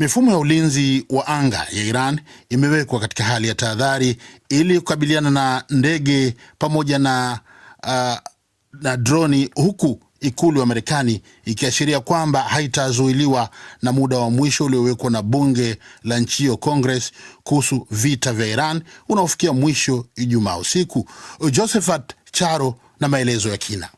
Mifumo ya ulinzi wa anga ya Iran imewekwa katika hali ya tahadhari ili kukabiliana na ndege pamoja na droni, huku ikulu ya Marekani ikiashiria kwamba haitazuiliwa na muda wa mwisho uliowekwa na bunge la nchi hiyo Congress kuhusu vita vya Iran unaofikia mwisho Ijumaa usiku. Josephat Charo na maelezo ya kina.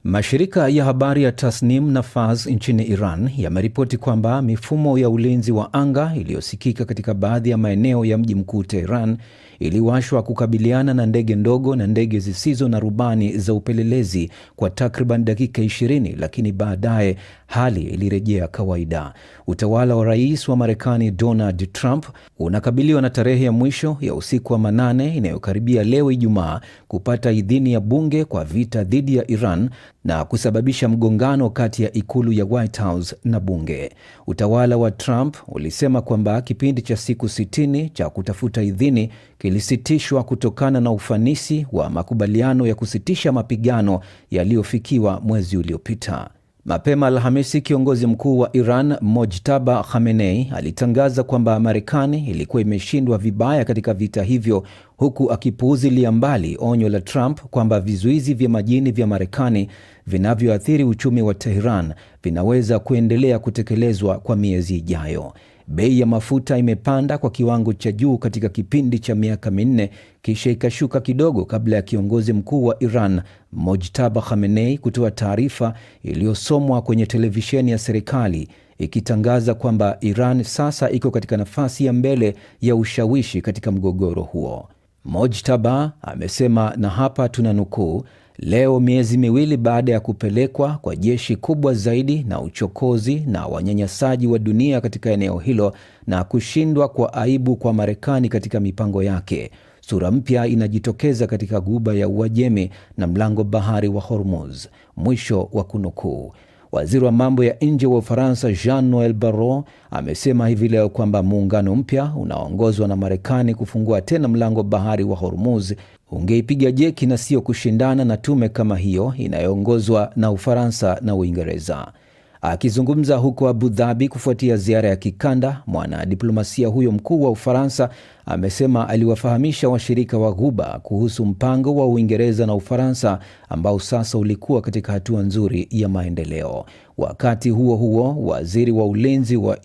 Mashirika ya habari ya Tasnim na Fars nchini Iran yameripoti kwamba mifumo ya ulinzi wa anga iliyosikika katika baadhi ya maeneo ya mji mkuu Tehran iliwashwa kukabiliana na ndege ndogo na ndege zisizo na rubani za upelelezi kwa takriban dakika 20, lakini baadaye hali ilirejea kawaida. Utawala wa Rais wa Marekani Donald Trump unakabiliwa na tarehe ya mwisho ya usiku wa manane inayokaribia leo Ijumaa kupata idhini ya bunge kwa vita dhidi ya Iran na kusababisha mgongano kati ya ikulu ya White House na bunge. Utawala wa Trump ulisema kwamba kipindi cha siku 60 cha kutafuta idhini kilisitishwa kutokana na ufanisi wa makubaliano ya kusitisha mapigano yaliyofikiwa mwezi uliopita. Mapema Alhamisi, kiongozi mkuu wa Iran Mojtaba Khamenei alitangaza kwamba Marekani ilikuwa imeshindwa vibaya katika vita hivyo, huku akipuuzilia mbali onyo la Trump kwamba vizuizi vya majini vya Marekani vinavyoathiri uchumi wa Tehran vinaweza kuendelea kutekelezwa kwa miezi ijayo. Bei ya mafuta imepanda kwa kiwango cha juu katika kipindi cha miaka 4 kisha ikashuka kidogo kabla ya kiongozi mkuu wa Iran Mojtaba Khamenei kutoa taarifa iliyosomwa kwenye televisheni ya serikali ikitangaza kwamba Iran sasa iko katika nafasi ya mbele ya ushawishi katika mgogoro huo. Mojtaba amesema, na hapa tunanukuu, leo miezi 2 baada ya kupelekwa kwa jeshi kubwa zaidi na uchokozi na wanyanyasaji wa dunia katika eneo hilo na kushindwa kwa aibu kwa Marekani katika mipango yake, sura mpya inajitokeza katika Ghuba ya Uajemi na mlango bahari wa Hormuz. Mwisho wa kunukuu. Waziri wa mambo ya nje wa Ufaransa Jean-Noel Barrot amesema hivi leo kwamba muungano mpya unaongozwa na Marekani kufungua tena mlango bahari wa Hormuz ungeipiga jeki na sio kushindana na tume kama hiyo inayoongozwa na Ufaransa na Uingereza. Akizungumza huko Abu Dhabi kufuatia ziara ya kikanda, mwanadiplomasia huyo mkuu wa Ufaransa amesema aliwafahamisha washirika wa Ghuba kuhusu mpango wa Uingereza na Ufaransa ambao sasa ulikuwa katika hatua nzuri ya maendeleo. Wakati huo huo, waziri wa ulinzi wa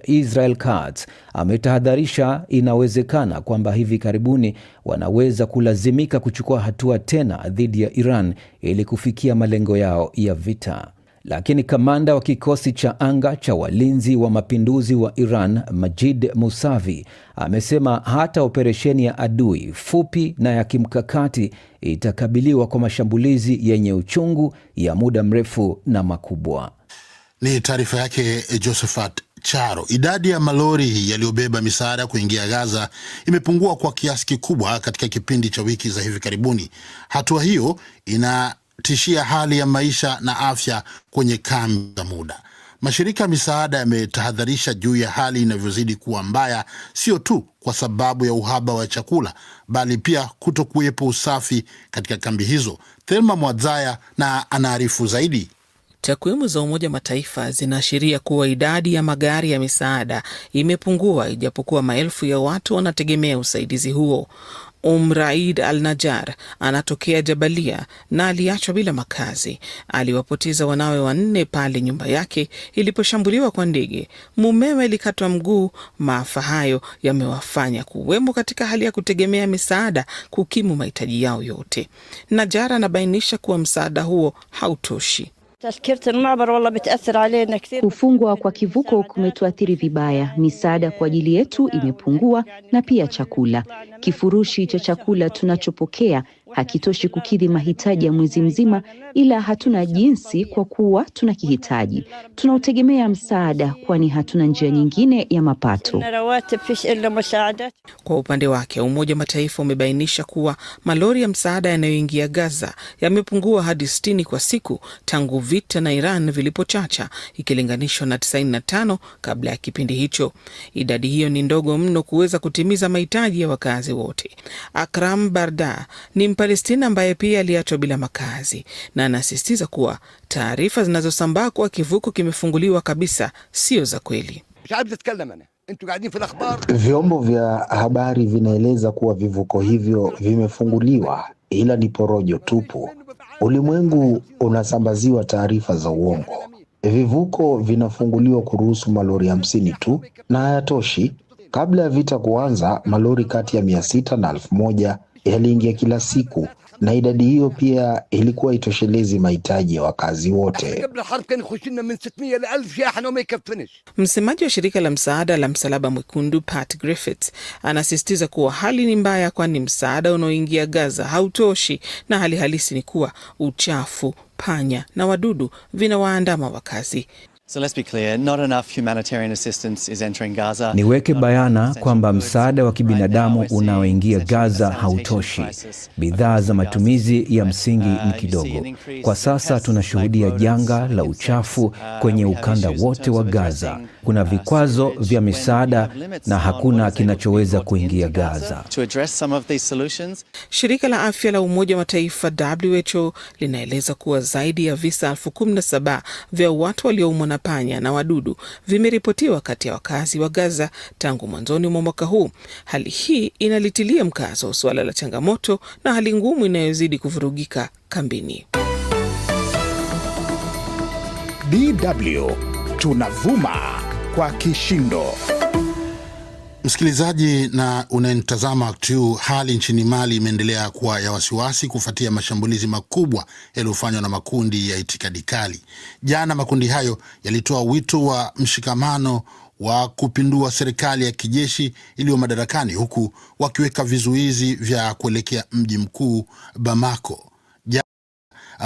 Israel Katz ametahadharisha inawezekana kwamba hivi karibuni wanaweza kulazimika kuchukua hatua tena dhidi ya Iran ili kufikia malengo yao ya vita. Lakini kamanda wa kikosi cha anga cha walinzi wa mapinduzi wa Iran, Majid Musavi, amesema hata operesheni ya adui fupi na ya kimkakati itakabiliwa kwa mashambulizi yenye uchungu ya muda mrefu na makubwa. Ni taarifa yake Josephat Charo. Idadi ya malori yaliyobeba misaada kuingia Gaza imepungua kwa kiasi kikubwa katika kipindi cha wiki za hivi karibuni. Hatua hiyo inatishia hali ya maisha na afya kwenye kambi za muda. Mashirika ya misaada yametahadharisha juu ya hali inavyozidi kuwa mbaya, sio tu kwa sababu ya uhaba wa chakula, bali pia kutokuwepo usafi katika kambi hizo. Thelma Mwadzaya na anaarifu zaidi. Takwimu za Umoja Mataifa zinaashiria kuwa idadi ya magari ya misaada imepungua, ijapokuwa maelfu ya watu wanategemea usaidizi huo. Raid Al-Najjar anatokea Jabalia na aliachwa bila makazi. Aliwapoteza wanawe 4 pale nyumba yake iliposhambuliwa kwa ndege. Mumewe alikatwa mguu. Maafa hayo yamewafanya kuwemo katika hali ya kutegemea misaada kukimu mahitaji yao yote. Najjar anabainisha kuwa msaada huo hautoshi. Kufungwa kwa kivuko kumetuathiri vibaya. Misaada kwa ajili yetu imepungua na pia chakula. Kifurushi cha chakula tunachopokea hakitoshi kukidhi mahitaji ya mwezi mzima, ila hatuna jinsi kwa kuwa tunakihitaji. Tunautegemea msaada kwani hatuna njia nyingine ya mapato. Kwa upande wake, Umoja Mataifa umebainisha kuwa malori ya msaada yanayoingia Gaza yamepungua hadi 60 kwa siku tangu vita na Iran vilipochacha, ikilinganishwa na 95 kabla ya kipindi hicho. Idadi hiyo ni ndogo mno kuweza kutimiza mahitaji ya wakazi wote. Akram Barda ni Palestina ambaye pia aliachwa bila makazi, na anasisitiza kuwa taarifa zinazosambaa kwa kivuko kimefunguliwa kabisa sio za kweli. Vyombo vya habari vinaeleza kuwa vivuko hivyo vimefunguliwa, ila ni porojo tupu. Ulimwengu unasambaziwa taarifa za uongo. Vivuko vinafunguliwa kuruhusu malori 50 tu na hayatoshi. Kabla ya vita kuanza, malori kati ya 600 na 1000 yaliingia kila siku, na idadi hiyo pia ilikuwa itoshelezi mahitaji ya wakazi wote. Msemaji wa shirika la msaada la Msalaba Mwekundu Pat Griffiths anasisitiza kuwa hali ni mbaya, kwani msaada unaoingia Gaza hautoshi, na hali halisi ni kuwa uchafu, panya na wadudu vinawaandama wakazi. So let's be clear, not enough humanitarian assistance is entering Gaza. Niweke bayana kwamba msaada wa kibinadamu unaoingia Gaza hautoshi. Bidhaa za matumizi ya msingi ni kidogo. Kwa sasa tunashuhudia janga la uchafu kwenye ukanda wote wa Gaza. Kuna vikwazo vya misaada na hakuna kinachoweza kuingia Gaza. Shirika la Afya la Umoja wa Mataifa WHO linaeleza kuwa zaidi ya visa 17,000 vya watu walioumwa na panya na wadudu vimeripotiwa kati ya wakazi wa Gaza tangu mwanzoni mwa mwaka huu. Hali hii inalitilia mkazo suala la changamoto na hali ngumu inayozidi kuvurugika kambini. DW tunavuma kwa kishindo. Msikilizaji na unayetazama tu, hali nchini Mali imeendelea kuwa ya wasiwasi kufuatia mashambulizi makubwa yaliyofanywa na makundi ya itikadi kali. Jana makundi hayo yalitoa wito wa mshikamano wa kupindua serikali ya kijeshi iliyo madarakani, huku wakiweka vizuizi vya kuelekea mji mkuu Bamako.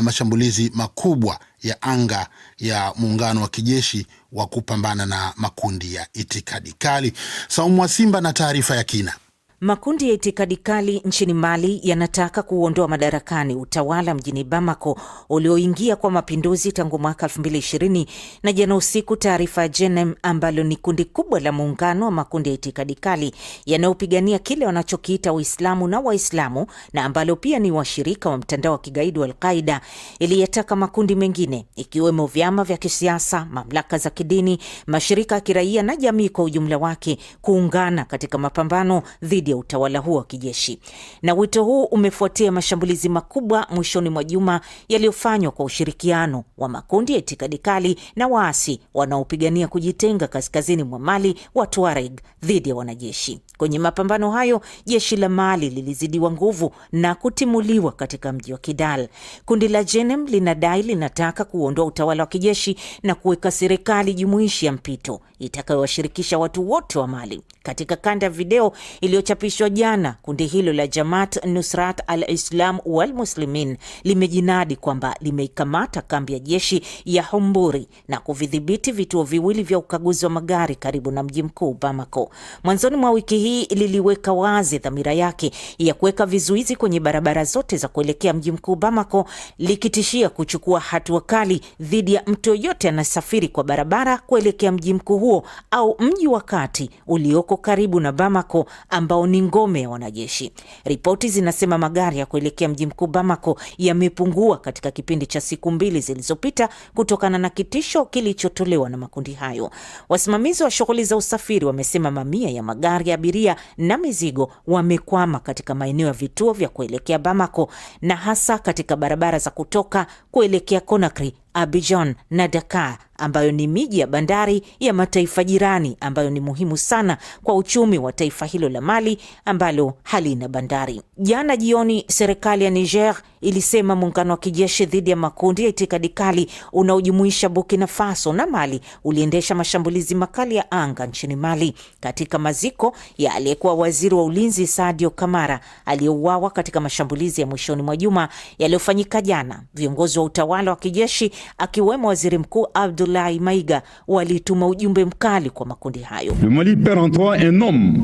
Mashambulizi makubwa ya anga ya muungano wa kijeshi wa kupambana na makundi ya itikadi kali. Saumu wa Simba na taarifa ya kina. Makundi ya itikadi kali nchini Mali yanataka kuondoa madarakani utawala mjini Bamako ulioingia kwa mapinduzi tangu mwaka 2020, na jana usiku taarifa ya JNM ambalo ni kundi kubwa la muungano wa makundi ya itikadi kali yanayopigania kile wanachokiita Uislamu na Waislamu, na ambalo pia ni washirika wa mtandao wa kigaidi wa Al-Qaeda, iliyataka makundi mengine ikiwemo vyama vya kisiasa, mamlaka za kidini, mashirika ya kiraia na jamii kwa ujumla wake kuungana katika mapambano dhidi ya utawala huo wa kijeshi. Na wito huu umefuatia mashambulizi makubwa mwishoni mwa juma yaliyofanywa kwa ushirikiano wa makundi ya itikadi kali na waasi wanaopigania kujitenga kaskazini mwa Mali wa Tuareg dhidi ya wanajeshi. Kwenye mapambano hayo, jeshi la Mali lilizidiwa nguvu na kutimuliwa katika mji wa Kidal. Kundi la JNM linadai linataka kuondoa utawala wa kijeshi na kuweka serikali jumuishi ya mpito itakayowashirikisha watu wote wa Mali. Katika kanda ya video iliyochapishwa jana, kundi hilo la Jamaat Nusrat al-Islam wal Muslimin limejinadi kwamba limeikamata kambi ya jeshi ya Humburi na kuvidhibiti vituo viwili vya ukaguzi wa magari karibu na mji mkuu Bamako. Mwanzoni mwa wiki hii liliweka wazi dhamira yake ya kuweka vizuizi kwenye barabara zote za kuelekea mji mkuu Bamako, likitishia kuchukua hatua kali dhidi ya mtu yote anasafiri kwa barabara kuelekea mji mkuu huo au mji wa kati ulioko karibu na Bamako ambao ni ngome ya wanajeshi. Ripoti zinasema magari ya kuelekea mji mkuu Bamako yamepungua katika kipindi cha siku 2 zilizopita kutokana na kitisho kilichotolewa na makundi hayo. Wasimamizi wa shughuli za usafiri wamesema mamia ya magari ya abiria na mizigo wamekwama katika maeneo ya vituo vya kuelekea Bamako, na hasa katika barabara za kutoka kuelekea Conakry, Abidjan na Dakar, ambayo ni miji ya bandari ya mataifa jirani ambayo ni muhimu sana kwa uchumi wa taifa hilo la Mali ambalo halina bandari. Jana jioni, serikali ya Niger ilisema muungano wa kijeshi dhidi ya makundi ya itikadi kali unaojumuisha Burkina Faso na Mali uliendesha mashambulizi makali ya anga nchini Mali katika maziko ya aliyekuwa waziri wa ulinzi Sadio Kamara aliyeuawa katika mashambulizi ya mwishoni mwa juma yaliyofanyika jana. Viongozi wa utawala wa kijeshi akiwemo waziri mkuu Abdoulaye Maiga walituma ujumbe mkali kwa makundi hayo. Le Mali perd en toi un homme.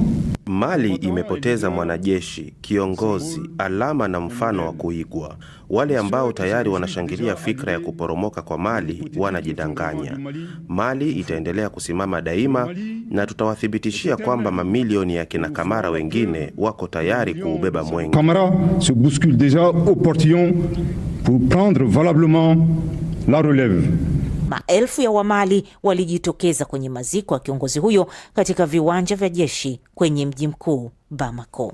Mali imepoteza mwanajeshi, kiongozi, alama na mfano wa kuigwa. Wale ambao tayari wanashangilia fikra ya kuporomoka kwa Mali wanajidanganya. Mali itaendelea kusimama daima, na tutawathibitishia kwamba mamilioni ya kina Kamara wengine wako tayari kuubeba mwenge. Kamara se bouscule déjà au portillon pour prendre valablement la relève. Maelfu ya Wamali walijitokeza kwenye maziko ya kiongozi huyo katika viwanja vya jeshi kwenye mji mkuu Bamako.